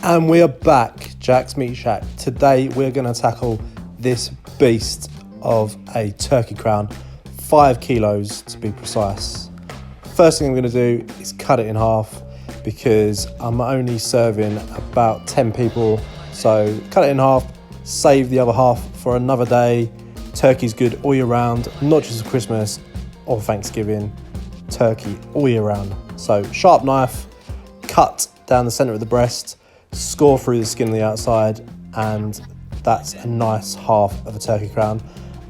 And we are back, Jack's Meat Shack. Today we're going to tackle this beast of a turkey crown, 5 kilos to be precise. First thing I'm going to do is cut it in half because I'm only serving about 10 people. So cut it in half, save the other half for another day. Turkey's good all year round, not just for Christmas or Thanksgiving. Turkey all year round. So sharp knife, cut down the center of the breast, score through the skin on the outside, and that's a nice half of a turkey crown.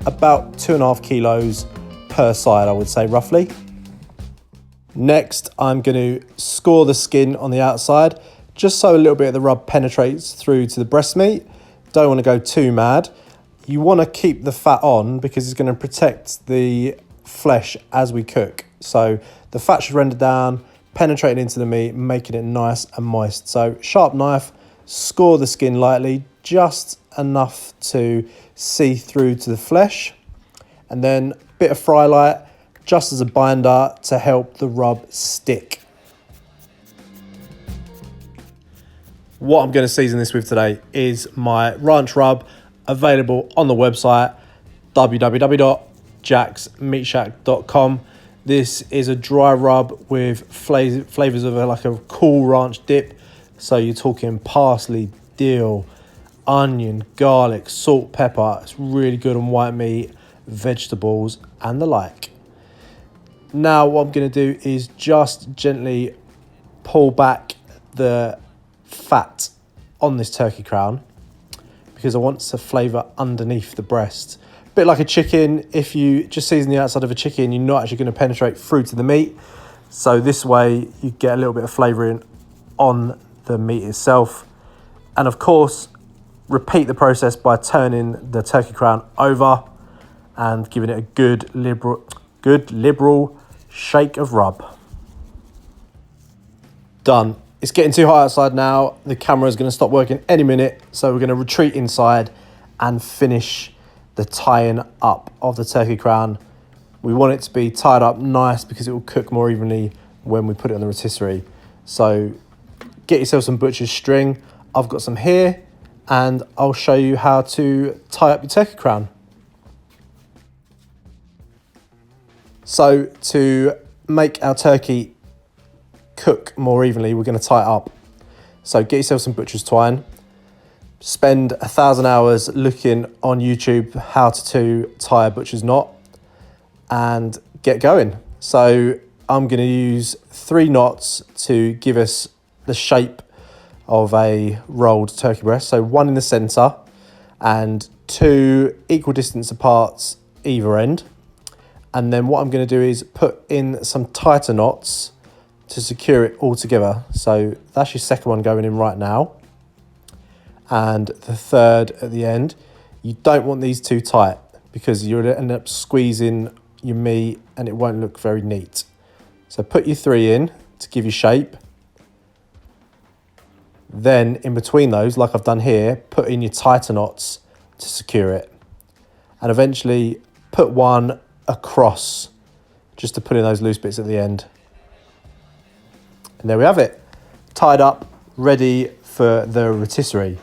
About 2.5 kilos per side, I would say, roughly. Next, I'm going to score the skin on the outside, just so a little bit of the rub penetrates through to the breast meat. Don't want to go too mad. You want to keep the fat on because it's going to protect the flesh as we cook. So the fat should render down, penetrating into the meat, making it nice and moist. So sharp knife, score the skin lightly, just enough to see through to the flesh. And then a bit of fry light, just as a binder to help the rub stick. What I'm going to season this with today is my ranch rub, available on the website www.jacksmeatshack.com. This is a dry rub with flavours of like a cool ranch dip. So you're talking parsley, dill, onion, garlic, salt, pepper. It's really good on white meat, vegetables and the like. Now what I'm going to do is just gently pull back the fat on this turkey crown because I want to flavour underneath the breast. A bit like a chicken, if you just season the outside of a chicken, you're not actually going to penetrate through to the meat. So this way you get a little bit of flavouring on the meat itself. And of course, repeat the process by turning the turkey crown over and giving it a good liberal shake of rub. Done. It's getting too hot outside now. The camera is going to stop working any minute. So we're going to retreat inside and finish the tying up of the turkey crown. We want it to be tied up nice because it will cook more evenly when we put it on the rotisserie. So get yourself some butcher's string. I've got some here and I'll show you how to tie up your turkey crown. So to make our turkey cook more evenly, we're going to tie it up. So get yourself some butcher's twine. Spend 1,000 hours looking on YouTube how to tie a butcher's knot and get going. So I'm going to use 3 knots to give us the shape of a rolled turkey breast. So 1 in the center and 2 equal distance apart either end. And then what I'm going to do is put in some tighter knots to secure it all together. So that's your second one going in right now. And the third at the end. You don't want these too tight because you'll end up squeezing your meat and it won't look very neat. So put your 3 in to give you shape. Then in between those, like I've done here, put in your tighter knots to secure it. And eventually put 1 across just to put in those loose bits at the end. And there we have it, tied up, ready for the rotisserie.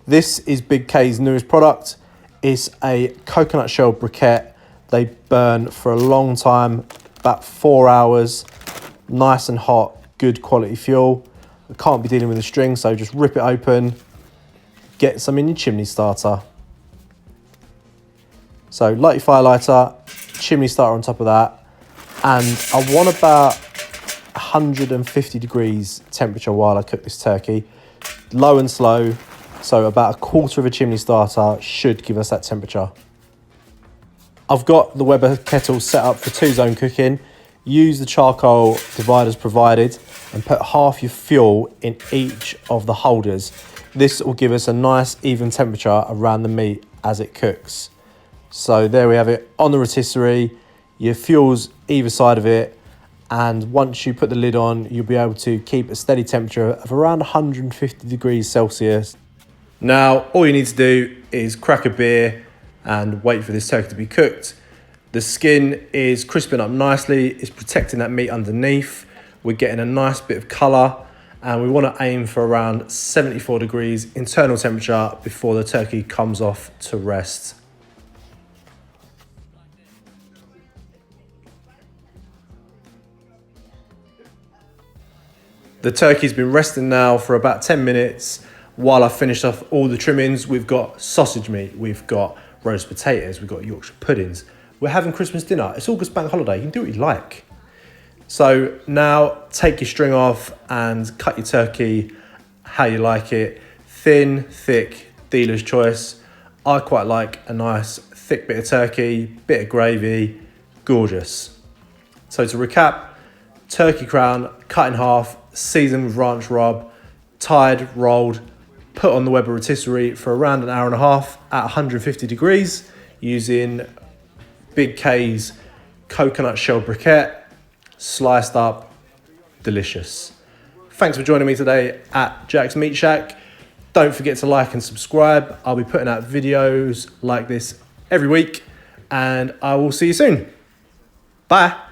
This is Big K's newest product. It's a coconut shell briquette. They burn for a long time, about 4 hours, nice and hot, good quality fuel. I can't be dealing with the string, so just rip it open, get some in your chimney starter. So light your fire lighter, chimney starter on top of that. And I want about 150 degrees temperature while I cook this turkey. Low and slow, so about 1/4 of a chimney starter should give us that temperature. I've got the Weber kettle set up for 2-zone cooking. Use the charcoal dividers provided and put half your fuel in each of the holders. This will give us a nice even temperature around the meat as it cooks. So there we have it on the rotisserie. Your fuel's either side of it, and once you put the lid on, you'll be able to keep a steady temperature of around 150 degrees Celsius. Now, all you need to do is crack a beer and wait for this turkey to be cooked. The skin is crisping up nicely, it's protecting that meat underneath. We're getting a nice bit of colour, and we want to aim for around 74 degrees internal temperature before the turkey comes off to rest. The turkey's been resting now for about 10 minutes while I finished off all the trimmings. We've got sausage meat, we've got roast potatoes, we've got Yorkshire puddings. We're having Christmas dinner. It's August bank holiday, you can do what you like. So now take your string off and cut your turkey how you like it. Thin, thick, dealer's choice. I quite like a nice thick bit of turkey, bit of gravy, gorgeous. So to recap, turkey crown, cut in half, seasoned with ranch rub, tied, rolled, put on the Weber Rotisserie for around an hour and a half at 150 degrees using Big K's coconut shell briquette, sliced up, delicious. Thanks for joining me today at Jack's Meat Shack. Don't forget to like and subscribe. I'll be putting out videos like this every week, and I will see you soon. Bye.